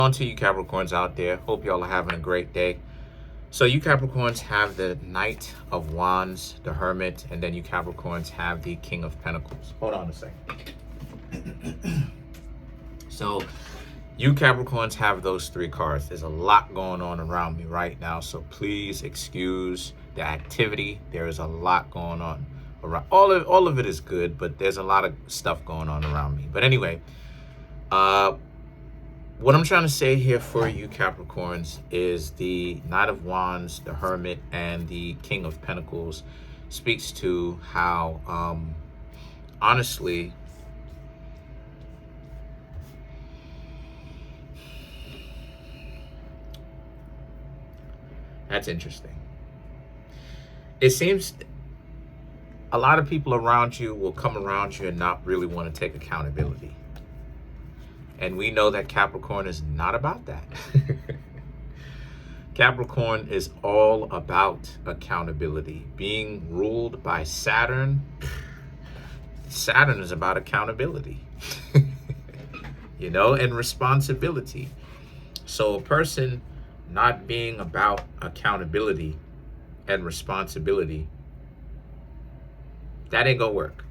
On to you Capricorns out there. Hope y'all are having a great day. So you Capricorns have the Knight of Wands, the Hermit, and then you Capricorns have the King of Pentacles. Hold on a second. So you Capricorns have those three cards. There's a lot going on around me right now, so please excuse the activity. There is a lot going on around. All of it is good, but there's a lot of stuff going on around me. But anyway, what I'm trying to say here for you Capricorns is the Knight of Wands, the Hermit, and the King of Pentacles speaks to how, honestly, that's interesting. It seems a lot of people around you will come around you and not really want to take accountability. And we know that Capricorn is not about that. Capricorn is all about accountability. Being ruled by Saturn, Saturn is about accountability, you know, and responsibility. So a person not being about accountability and responsibility, that ain't gonna work.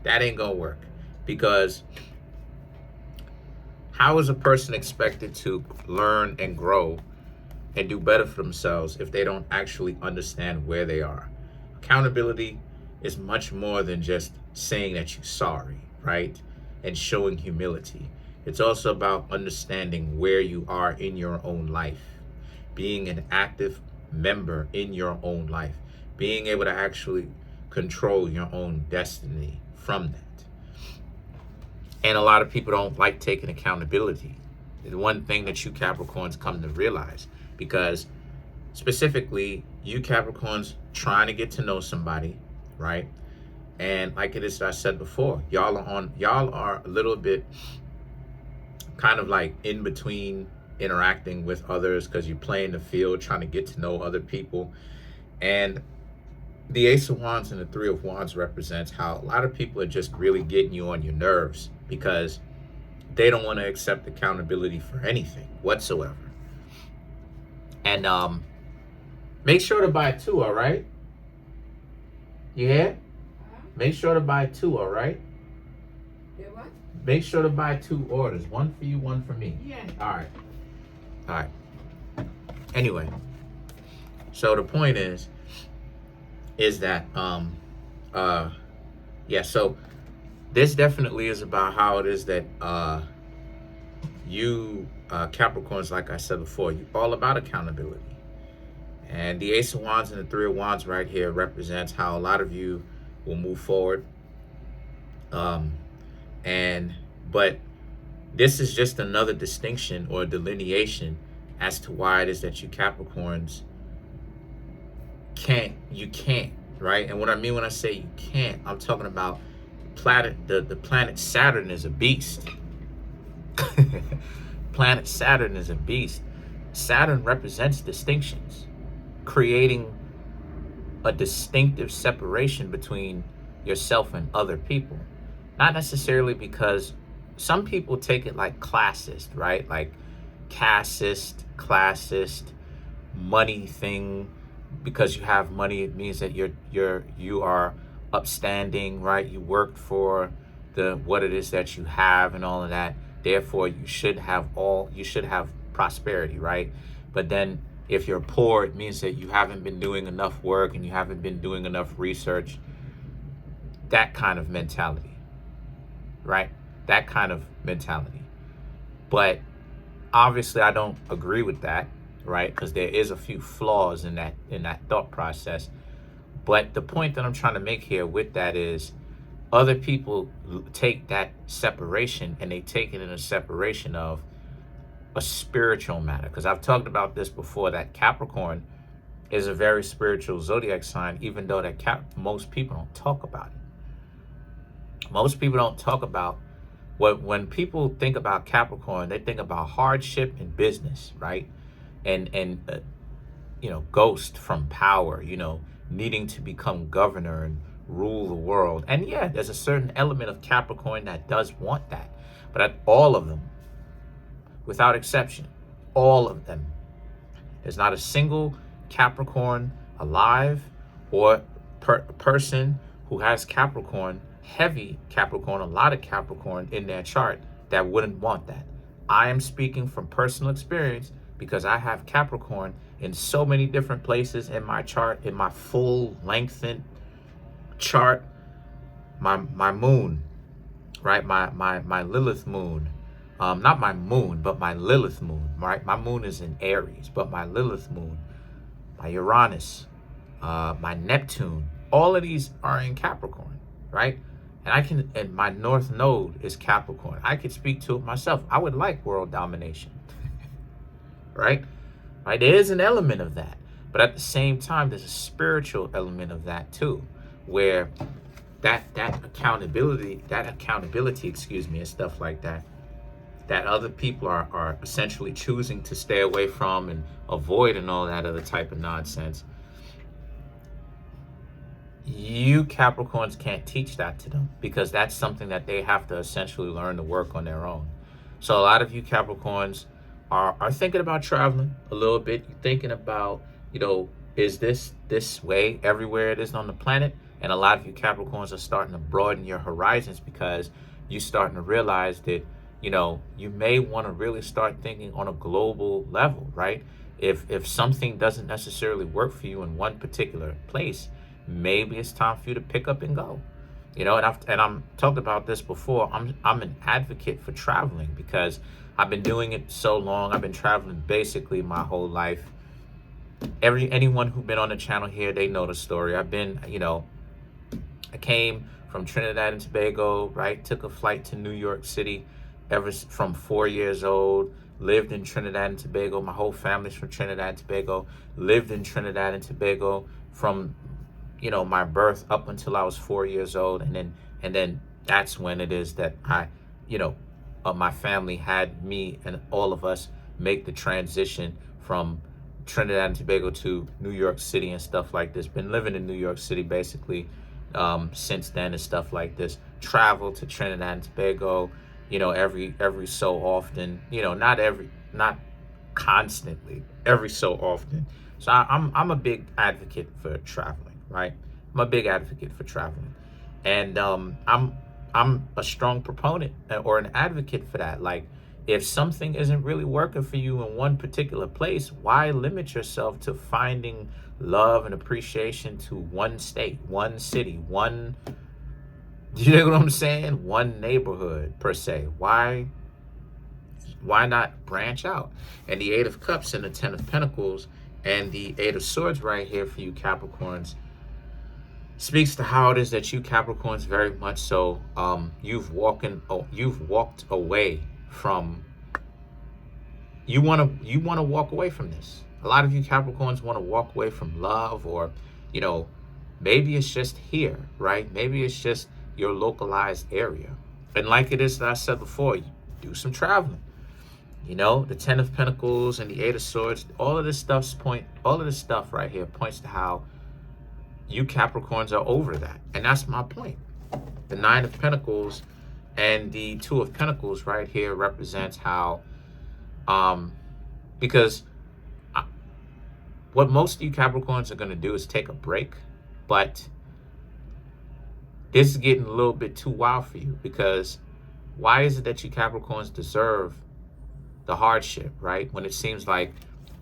That ain't gonna work. Because how is a person expected to learn and grow and do better for themselves if they don't actually understand where they are? Accountability is much more than just saying that you're sorry, right? And showing humility. It's also about understanding where you are in your own life, being an active member in your own life, being able to actually control your own destiny from that. And a lot of people don't like taking accountability. The one thing that you Capricorns come to realize, because specifically you Capricorns trying to get to know somebody, right? And like it is, I said before, y'all are a little bit kind of like in between interacting with others because you play in the field trying to get to know other people. And the Ace of Wands and the Three of Wands represents how a lot of people are just really getting you on your nerves because they don't want to accept accountability for anything whatsoever. And make sure to buy two, all right? Yeah? Make sure to buy two, all right? What? Make sure to buy two orders. One for you, one for me. Yeah. All right. All right. Anyway, so the point is that yeah, so this definitely is about how it is that you Capricorns, like I said before, you all about accountability. And the Ace of Wands and the Three of Wands right here represents how a lot of you will move forward. But this is just another distinction or delineation as to why it is that you Capricorns can't, right? And what I mean when I say you can't, I'm talking about the planet Saturn is a beast. Planet Saturn is a beast. Saturn represents distinctions, creating a distinctive separation between yourself and other people. Not necessarily because some people take it like classist, right? Like casteist, classist, money thing. Because you have money, it means that you are upstanding, right? You worked for what it is that you have and all of that. Therefore, you should have prosperity, right? But then if you're poor, it means that you haven't been doing enough work and you haven't been doing enough research. That kind of mentality, right? That kind of mentality. But obviously, I don't agree with that, right? Because there is a few flaws in that thought process. But the point that I'm trying to make here with that is other people take that separation and they take it in a separation of a spiritual matter. Because I've talked about this before, that Capricorn is a very spiritual zodiac sign, even though most people don't talk about it. Most people don't talk about when people think about Capricorn, they think about hardship and business, right? And ghost from power, needing to become governor and rule the world. And yeah, there's a certain element of Capricorn that does want that. But all of them, without exception. All of them. There's not a single Capricorn alive or person who has Capricorn, heavy Capricorn, a lot of Capricorn in their chart that wouldn't want that. I am speaking from personal experience because I have Capricorn in so many different places in my chart, in my full lengthened chart. My moon, right? My Lilith moon. Not my moon, but my Lilith moon, right? My moon is in Aries, but my Lilith moon, my Uranus, my Neptune, all of these are in Capricorn, right? And my North Node is Capricorn. I could speak to it myself. I would like world domination, right? Right? There is an element of that, but at the same time, there's a spiritual element of that too, where that accountability, and stuff like that, that other people are essentially choosing to stay away from and avoid and all that other type of nonsense. You Capricorns can't teach that to them because that's something that they have to essentially learn to work on their own. So a lot of you Capricorns are thinking about traveling a little bit. You're thinking about, is this way everywhere it is on the planet? And a lot of you Capricorns are starting to broaden your horizons because you're starting to realize that you may want to really start thinking on a global level, right? If something doesn't necessarily work for you in one particular place, maybe it's time for you to pick up and go. And I'm talked about this before. I'm an advocate for traveling because I've been doing it so long. I've been traveling basically my whole life. Anyone who's been on the channel here, they know the story. I've been, I came from Trinidad and Tobago, right? Took a flight to New York City from 4 years old, lived in Trinidad and Tobago. My whole family's from Trinidad and Tobago, lived in Trinidad and Tobago from, my birth up until I was 4 years old. And then that's when it is that my family had me and all of us make the transition from Trinidad and Tobago to New York City and stuff like this. Been living in New York City basically since then and stuff like this. Travel to Trinidad and Tobago, every so often, not constantly, every so often. So I'm a big advocate for traveling, right? I'm a big advocate for traveling, and I'm a strong proponent or an advocate for that. Like, if something isn't really working for you in one particular place, why limit yourself to finding love and appreciation to one state, one city, you know what I'm saying? One neighborhood per se. Why not branch out? And the Eight of Cups and the Ten of Pentacles and the Eight of Swords right here for you Capricorns speaks to how it is that you Capricorns very much so you've walked away from. You want to walk away from this. A lot of you Capricorns want to walk away from love, or maybe it's just here, right? Maybe it's just your localized area. And like it is that I said before, you do some traveling. The Ten of Pentacles and the Eight of Swords, all of this stuff right here points to how you Capricorns are over that. And that's my point. The Nine of Pentacles and the Two of Pentacles right here represents how, because what most of you Capricorns are going to do is take a break, but this is getting a little bit too wild for you, because why is it that you Capricorns deserve the hardship, right? When it seems like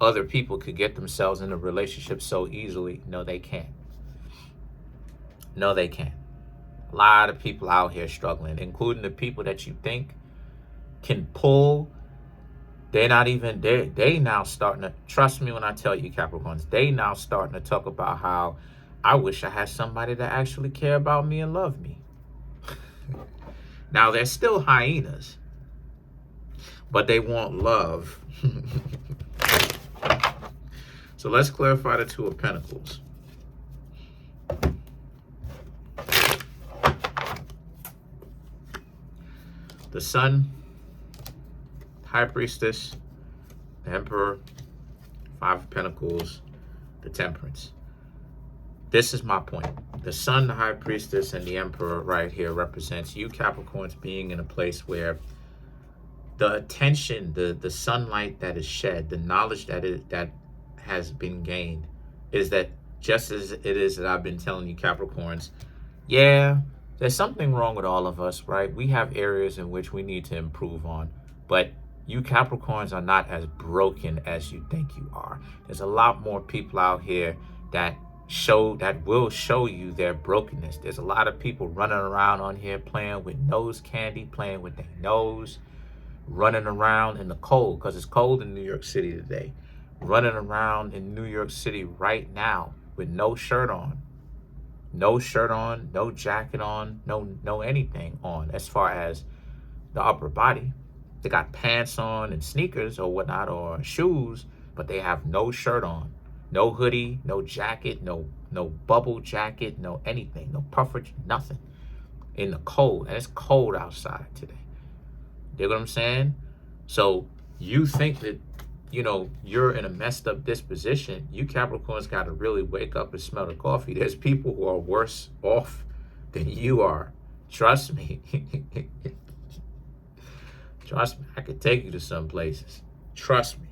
other people could get themselves in a relationship so easily. No, they can't. No, they can't. A lot of people out here struggling, including the people that you think can pull. They're not even there. They now starting to, trust me when I tell you Capricorns, they now starting to talk about how I wish I had somebody that actually care about me and love me. Now, they're still hyenas, but they want love. So let's clarify the Two of Pentacles. The Sun, High Priestess, the Emperor, Five of Pentacles, the Temperance. This is my point. The Sun, the High Priestess, and the Emperor right here represents you Capricorns being in a place where the attention, the sunlight that is shed, the knowledge that has been gained, is that just as it is that I've been telling you, Capricorns, yeah, there's something wrong with all of us, right? We have areas in which we need to improve on, but you Capricorns are not as broken as you think you are. There's a lot more people out here that will show you their brokenness. There's a lot of people running around on here playing with nose candy, playing with their nose, running around in the cold, because it's cold in New York City today, running around in New York City right now with no shirt on, no jacket on, no anything on as far as the upper body. They got pants on and sneakers or whatnot, or shoes, but they have no shirt on, no hoodie, no jacket, no bubble jacket, no anything, no puffer, nothing, in the cold. And it's cold outside today. You know what I'm saying? So you think that, you're in a messed up disposition. You Capricorns got to really wake up and smell the coffee. There's people who are worse off than you are. Trust me. Trust me. I could take you to some places. Trust me.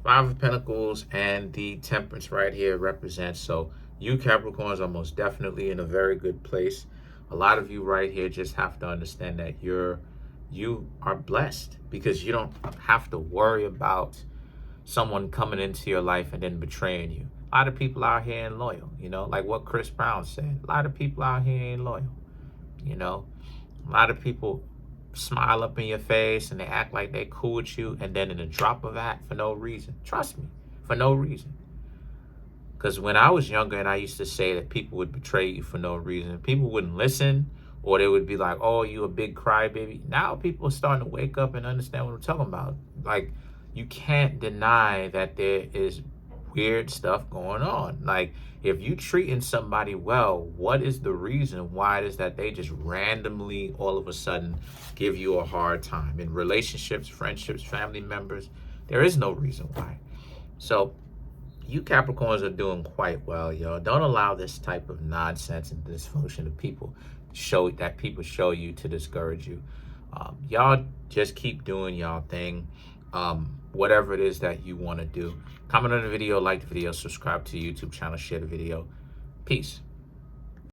Five of Pentacles and the Temperance right here represents. So you Capricorns are most definitely in a very good place. A lot of you right here just have to understand that you are blessed, because you don't have to worry about someone coming into your life and then betraying you. A lot of people out here ain't loyal, like what Chris Brown said. A lot of people out here ain't loyal, A lot of people smile up in your face and they act like they cool with you, and then in a drop of a hat, for no reason. Trust me, for no reason. Because when I was younger and I used to say that people would betray you for no reason, people wouldn't listen, or they would be like, oh, you a big crybaby. Now people are starting to wake up and understand what I'm talking about. Like, you can't deny that there is weird stuff going on. Like, if you treating somebody well, what is the reason why it is that they just randomly all of a sudden give you a hard time? In relationships, friendships, family members, there is no reason why. So you Capricorns are doing quite well, y'all. Don't allow this type of nonsense and dysfunction of people show you to discourage you. Y'all just keep doing y'all thing. Whatever it is that you want to do. Comment on the video, like the video, subscribe to the YouTube channel, share the video. Peace.